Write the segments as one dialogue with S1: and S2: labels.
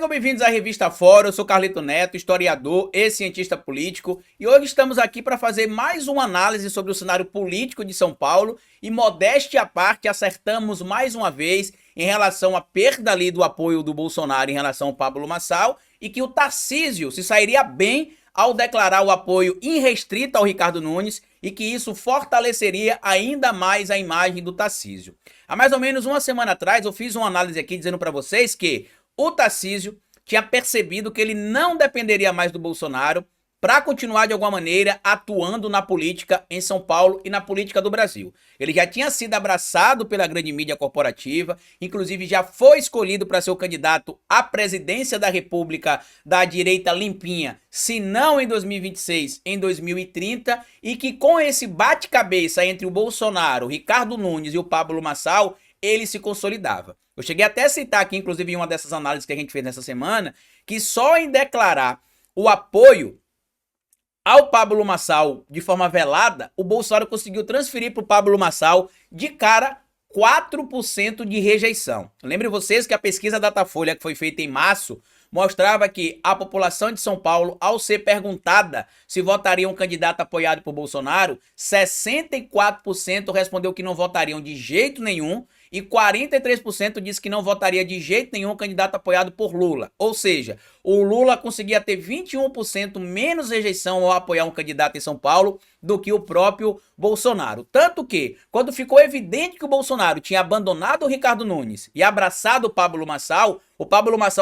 S1: Sejam bem-vindos à Revista Fora, eu sou Carlito Neto, historiador e cientista político, e hoje estamos aqui para fazer mais uma análise sobre o cenário político de São Paulo e, modéstia à parte, acertamos mais uma vez em relação à perda ali do apoio do Bolsonaro em relação ao Pablo Marçal e que o Tarcísio se sairia bem ao declarar o apoio irrestrito ao Ricardo Nunes e que isso fortaleceria ainda mais a imagem do Tarcísio. Há mais ou menos uma semana atrás eu fiz uma análise aqui dizendo para vocês que o Tarcísio tinha percebido que ele não dependeria mais do Bolsonaro para continuar de alguma maneira atuando na política em São Paulo e na política do Brasil. Ele já tinha sido abraçado pela grande mídia corporativa, inclusive já foi escolhido para ser o candidato à presidência da República da direita limpinha, se não em 2026, em 2030, e que com esse bate-cabeça entre o Bolsonaro, o Ricardo Nunes e o Pablo Marçal, ele se consolidava. Eu cheguei até a citar aqui, inclusive em uma dessas análises que a gente fez nessa semana, que só em declarar o apoio ao Pablo Marçal de forma velada, o Bolsonaro conseguiu transferir para o Pablo Marçal de cara 4% de rejeição. Lembre vocês que a pesquisa Datafolha, que foi feita em março, mostrava que a população de São Paulo, ao ser perguntada se votaria um candidato apoiado por Bolsonaro, 64% respondeu que não votariam de jeito nenhum e 43% disse que não votaria de jeito nenhum um candidato apoiado por Lula. Ou seja, o Lula conseguia ter 21% menos rejeição ao apoiar um candidato em São Paulo do que o próprio Bolsonaro. Tanto que, quando ficou evidente que o Bolsonaro tinha abandonado o Ricardo Nunes e abraçado o Pablo Marçal,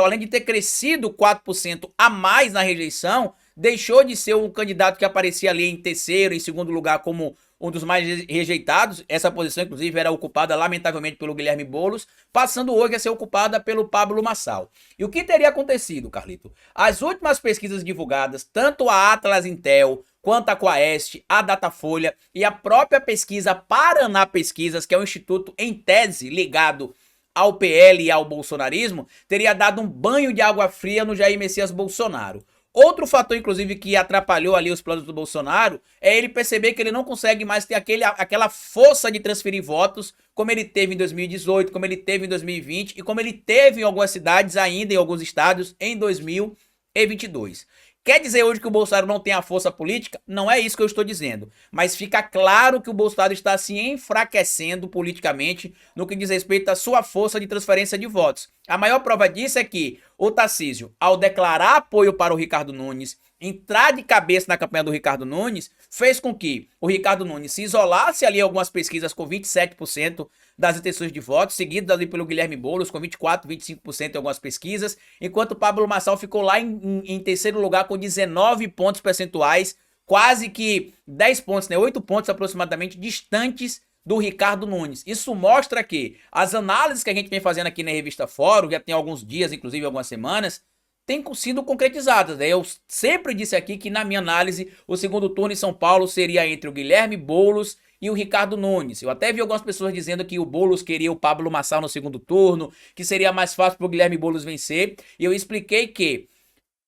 S1: além de ter crescido 4% a mais na rejeição, deixou de ser um candidato que aparecia ali em terceiro, em segundo lugar como um dos mais rejeitados. Essa posição, inclusive, era ocupada, lamentavelmente, pelo Guilherme Boulos, passando hoje a ser ocupada pelo Pablo Marçal. E o que teria acontecido, Carlito? As últimas pesquisas divulgadas, tanto a Atlas Intel, quanto a Quaest, a Datafolha e a própria pesquisa Paraná Pesquisas, que é um instituto em tese ligado ao PL e ao bolsonarismo, teria dado um banho de água fria no Jair Messias Bolsonaro. Outro fator, inclusive, que atrapalhou ali os planos do Bolsonaro é ele perceber que ele não consegue mais ter aquela força de transferir votos como ele teve em 2018, como ele teve em 2020 e como ele teve em algumas cidades ainda, em alguns estados, em 2022. Quer dizer hoje que o Bolsonaro não tem a força política? Não é isso que eu estou dizendo. Mas fica claro que o Bolsonaro está se enfraquecendo politicamente no que diz respeito à sua força de transferência de votos. A maior prova disso é que o Tarcísio, ao declarar apoio para o Ricardo Nunes, entrar de cabeça na campanha do Ricardo Nunes, fez com que o Ricardo Nunes se isolasse ali em algumas pesquisas com 27% das intenções de voto, seguido ali pelo Guilherme Boulos com 24%, 25% em algumas pesquisas, enquanto o Pablo Marçal ficou lá em terceiro lugar com 19 pontos percentuais, quase que 10 pontos, 8 pontos aproximadamente distantes do Ricardo Nunes. Isso mostra que as análises que a gente vem fazendo aqui na Revista Fórum, já tem alguns dias, inclusive algumas semanas, têm sido concretizadas. Eu sempre disse aqui que, na minha análise, o segundo turno em São Paulo seria entre o Guilherme Boulos e o Ricardo Nunes. Eu até vi algumas pessoas dizendo que o Boulos queria o Pablo Marçal no segundo turno, que seria mais fácil para o Guilherme Boulos vencer. E eu expliquei que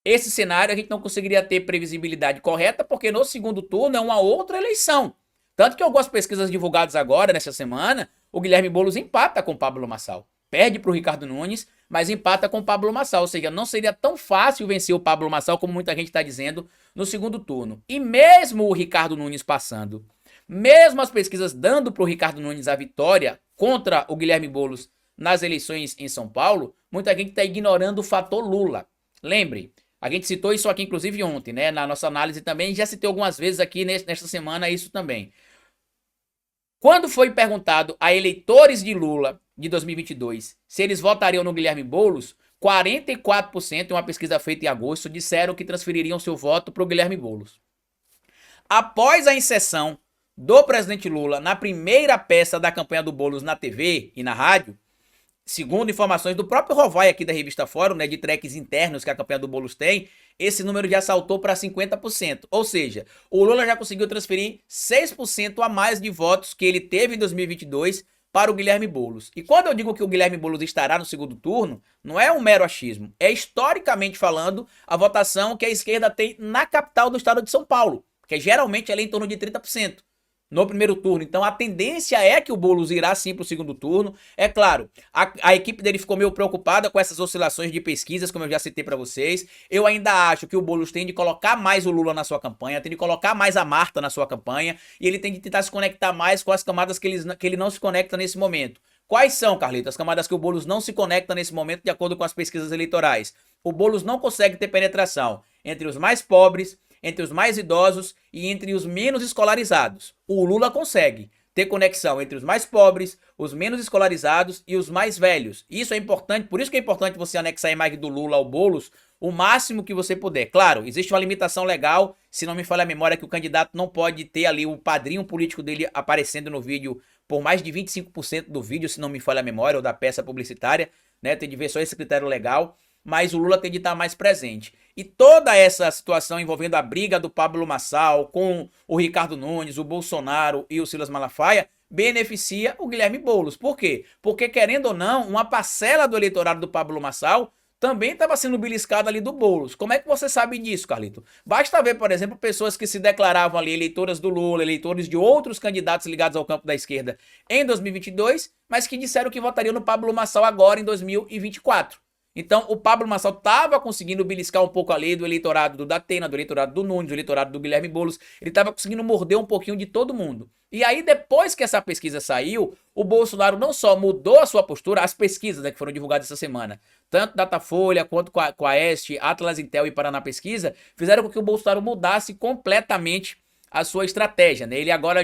S1: esse cenário a gente não conseguiria ter previsibilidade correta, porque no segundo turno é uma outra eleição. Tanto que algumas pesquisas divulgadas agora, nessa semana, o Guilherme Boulos empata com o Pablo Marçal. Perde para o Ricardo Nunes, mas empata com o Pablo Marçal. Ou seja, não seria tão fácil vencer o Pablo Marçal, como muita gente está dizendo, no segundo turno. E mesmo o Ricardo Nunes passando, mesmo as pesquisas dando para o Ricardo Nunes a vitória contra o Guilherme Boulos nas eleições em São Paulo, muita gente está ignorando o fator Lula. Lembre, a gente citou isso aqui inclusive ontem, né, na nossa análise também, já citei algumas vezes aqui nesta semana isso também. Quando foi perguntado a eleitores de Lula de 2022 se eles votariam no Guilherme Boulos, 44%, em uma pesquisa feita em agosto, disseram que transfeririam seu voto para o Guilherme Boulos. Após a inserção do presidente Lula na primeira peça da campanha do Boulos na TV e na rádio, segundo informações do próprio Rovai aqui da Revista Fórum, né, de tracks internos que a campanha do Boulos tem, esse número já saltou para 50%. Ou seja, o Lula já conseguiu transferir 6% a mais de votos que ele teve em 2022 para o Guilherme Boulos. E quando eu digo que o Guilherme Boulos estará no segundo turno, não é um mero achismo. É, historicamente falando, a votação que a esquerda tem na capital do estado de São Paulo, que geralmente ela é em torno de 30%. no primeiro turno. Então a tendência é que o Boulos irá sim para o segundo turno. É claro, a equipe dele ficou meio preocupada com essas oscilações de pesquisas, como eu já citei para vocês. Eu ainda acho que o Boulos tem de colocar mais o Lula na sua campanha, tem de colocar mais a Marta na sua campanha, e ele tem de tentar se conectar mais com as camadas que ele não se conecta nesse momento. Quais são, Carlito, as camadas que o Boulos não se conecta nesse momento de acordo com as pesquisas eleitorais? O Boulos não consegue ter penetração entre os mais pobres, entre os mais idosos e entre os menos escolarizados. O Lula consegue ter conexão entre os mais pobres, os menos escolarizados e os mais velhos. Isso é importante, por isso que é importante você anexar a imagem do Lula ao Boulos o máximo que você puder. Claro, existe uma limitação legal, se não me falha a memória, que o candidato não pode ter ali o padrinho político dele aparecendo no vídeo por mais de 25% do vídeo, se não me falha a memória, ou da peça publicitária, né? Tem de ver só esse critério legal, mas o Lula tem de estar mais presente. E toda essa situação envolvendo a briga do Pablo Marçal com o Ricardo Nunes, o Bolsonaro e o Silas Malafaia beneficia o Guilherme Boulos. Por quê? Porque, querendo ou não, uma parcela do eleitorado do Pablo Marçal também estava sendo beliscada ali do Boulos. Como é que você sabe disso, Carlito? Basta ver, por exemplo, pessoas que se declaravam ali eleitoras do Lula, eleitores de outros candidatos ligados ao campo da esquerda em 2022, mas que disseram que votariam no Pablo Marçal agora em 2024. Então, o Pablo Marçal estava conseguindo beliscar um pouco ali do eleitorado do Datena, do eleitorado do Nunes, do eleitorado do Guilherme Boulos. Ele estava conseguindo morder um pouquinho de todo mundo. E aí, depois que essa pesquisa saiu, o Bolsonaro não só mudou a sua postura, as pesquisas, né, que foram divulgadas essa semana, tanto Datafolha quanto com a Este, Atlas Intel e Paraná Pesquisa, fizeram com que o Bolsonaro mudasse completamente a sua estratégia, né? Ele agora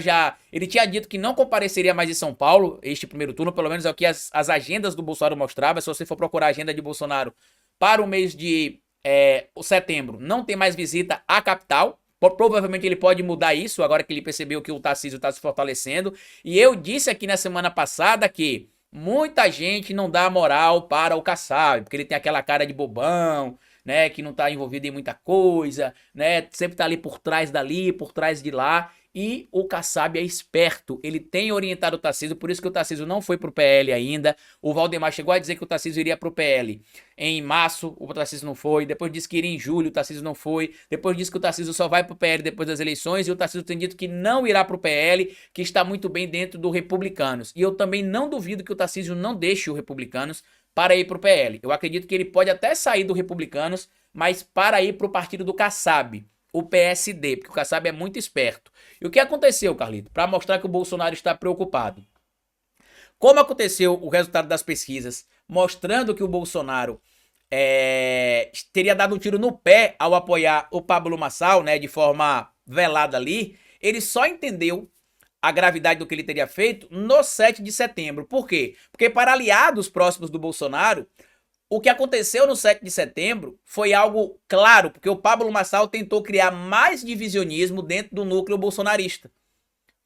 S1: ele tinha dito que não compareceria mais em São Paulo este primeiro turno, pelo menos é o que as agendas do Bolsonaro mostravam. Se você for procurar a agenda de Bolsonaro para o mês de setembro, não tem mais visita à capital. Provavelmente ele pode mudar isso agora que ele percebeu que o Tarcísio está se fortalecendo. E eu disse aqui na semana passada que muita gente não dá moral para o Kassab, porque ele tem aquela cara de bobão, né, que não tá envolvido em muita coisa, né, sempre tá ali por trás dali, por trás de lá, e o Kassab é esperto, ele tem orientado o Tarcísio, por isso que o Tarcísio não foi pro PL ainda. O Valdemar chegou a dizer que o Tarcísio iria pro PL em março, o Tarcísio não foi, depois disse que iria em julho, o Tarcísio não foi, depois disse que o Tarcísio só vai pro PL depois das eleições, e o Tarcísio tem dito que não irá pro PL, que está muito bem dentro do Republicanos, e eu também não duvido que o Tarcísio não deixe o Republicanos para ir para o PL. Eu acredito que ele pode até sair do Republicanos, mas para ir para o partido do Kassab, o PSD, porque o Kassab é muito esperto. E o que aconteceu, Carlito? Para mostrar que o Bolsonaro está preocupado. Como aconteceu o resultado das pesquisas, mostrando que o Bolsonaro teria dado um tiro no pé ao apoiar o Pablo Marçal, né, de forma velada ali, ele só entendeu a gravidade do que ele teria feito no 7 de setembro. Por quê? Porque para aliados próximos do Bolsonaro, o que aconteceu no 7 de setembro foi algo claro, porque o Pablo Marçal tentou criar mais divisionismo dentro do núcleo bolsonarista.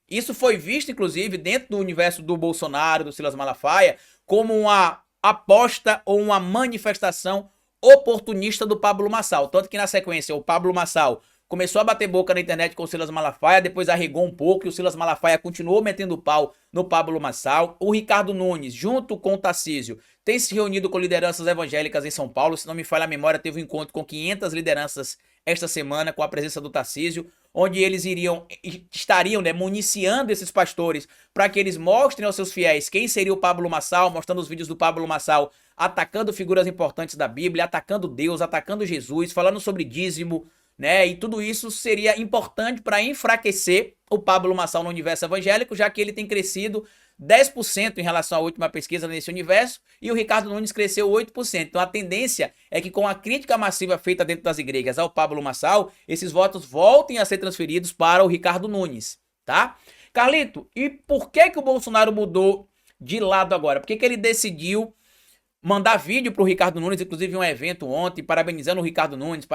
S1: Isso foi visto, inclusive, dentro do universo do Bolsonaro, do Silas Malafaia, como uma aposta ou uma manifestação oportunista do Pablo Marçal. Tanto que, na sequência, o Pablo Marçal começou a bater boca na internet com o Silas Malafaia, depois arregou um pouco e o Silas Malafaia continuou metendo pau no Pablo Marçal. O Ricardo Nunes, junto com o Tarcísio, tem se reunido com lideranças evangélicas em São Paulo. Se não me falha a memória, teve um encontro com 500 lideranças esta semana com a presença do Tarcísio, onde eles estariam, né, municiando esses pastores para que eles mostrem aos seus fiéis quem seria o Pablo Marçal, mostrando os vídeos do Pablo Marçal atacando figuras importantes da Bíblia, atacando Deus, atacando Jesus, falando sobre dízimo, né? E tudo isso seria importante para enfraquecer o Pablo Marçal no universo evangélico, já que ele tem crescido 10% em relação à última pesquisa nesse universo, e o Ricardo Nunes cresceu 8%. Então a tendência é que com a crítica massiva feita dentro das igrejas ao Pablo Marçal, esses votos voltem a ser transferidos para o Ricardo Nunes, tá? Carlito, e por que o Bolsonaro mudou de lado agora? Por que ele decidiu mandar vídeo pro Ricardo Nunes, inclusive um evento ontem, parabenizando o Ricardo Nunes,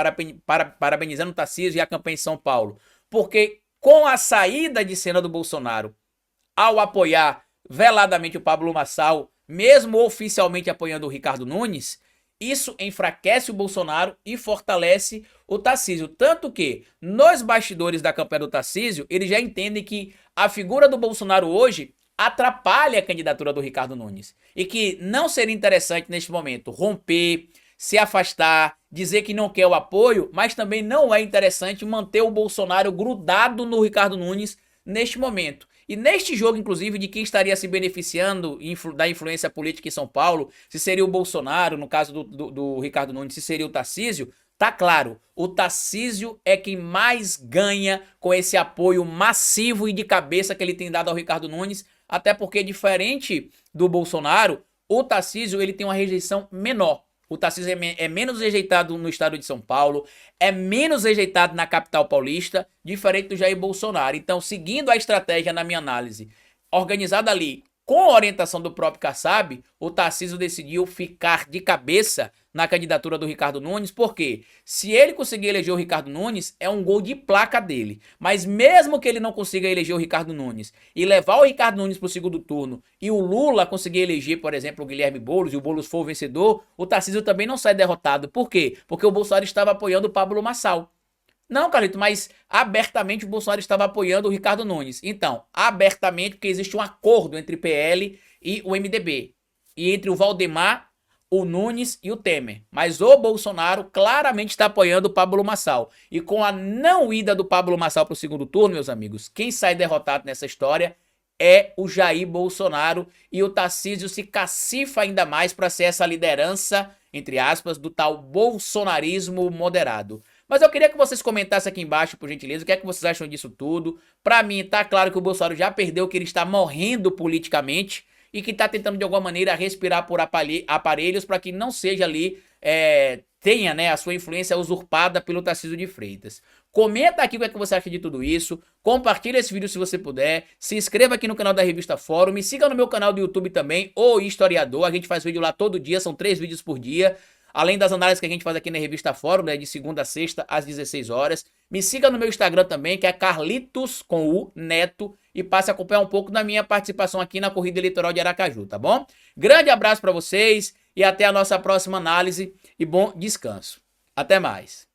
S1: parabenizando o Tarcísio e a campanha em São Paulo? Porque com a saída de cena do Bolsonaro, ao apoiar veladamente o Pablo Marçal, mesmo oficialmente apoiando o Ricardo Nunes, isso enfraquece o Bolsonaro e fortalece o Tarcísio. Tanto que, nos bastidores da campanha do Tarcísio, eles já entendem que a figura do Bolsonaro hoje atrapalha a candidatura do Ricardo Nunes. E que não seria interessante neste momento romper, se afastar, dizer que não quer o apoio, mas também não é interessante manter o Bolsonaro grudado no Ricardo Nunes neste momento. E neste jogo, inclusive, de quem estaria se beneficiando da influência política em São Paulo, se seria o Bolsonaro, no caso do Ricardo Nunes, se seria o Tarcísio, tá claro, o Tarcísio é quem mais ganha com esse apoio massivo e de cabeça que ele tem dado ao Ricardo Nunes, até porque, diferente do Bolsonaro, o Tarcísio ele tem uma rejeição menor. O Tarcísio é menos rejeitado no estado de São Paulo, é menos rejeitado na capital paulista, diferente do Jair Bolsonaro. Então, seguindo a estratégia, na minha análise, organizada ali com a orientação do próprio Kassab, o Tarcísio decidiu ficar de cabeça na candidatura do Ricardo Nunes, porque se ele conseguir eleger o Ricardo Nunes, é um gol de placa dele. Mas mesmo que ele não consiga eleger o Ricardo Nunes e levar o Ricardo Nunes para o segundo turno e o Lula conseguir eleger, por exemplo, o Guilherme Boulos e o Boulos for o vencedor, o Tarcísio também não sai derrotado. Por quê? Porque o Bolsonaro estava apoiando o Pablo Marçal. Não, Carlito, mas abertamente o Bolsonaro estava apoiando o Ricardo Nunes. Então, abertamente, porque existe um acordo entre PL e o MDB. E entre o Valdemar, o Nunes e o Temer. Mas o Bolsonaro claramente está apoiando o Pablo Marçal. E com a não ida do Pablo Marçal para o segundo turno, meus amigos, quem sai derrotado nessa história é o Jair Bolsonaro. E o Tarcísio se cacifa ainda mais para ser essa liderança, entre aspas, do tal bolsonarismo moderado. Mas eu queria que vocês comentassem aqui embaixo, por gentileza, o que é que vocês acham disso tudo. Pra mim, tá claro que o Bolsonaro já perdeu, que ele está morrendo politicamente e que tá tentando, de alguma maneira, respirar por aparelhos para que não seja ali, tenha, né, a sua influência usurpada pelo Tarcísio de Freitas. Comenta aqui o que é que você acha de tudo isso, compartilha esse vídeo se você puder, se inscreva aqui no canal da Revista Fórum, me siga no meu canal do YouTube também, O Historiador, a gente faz vídeo lá todo dia, são 3 vídeos por dia. Além das análises que a gente faz aqui na Revista Fórum, né, de segunda a sexta às 16 horas. Me siga no meu Instagram também, que é Carlitos com U Neto, e passe a acompanhar um pouco da minha participação aqui na corrida eleitoral de Aracaju, tá bom? Grande abraço para vocês e até a nossa próxima análise e bom descanso. Até mais.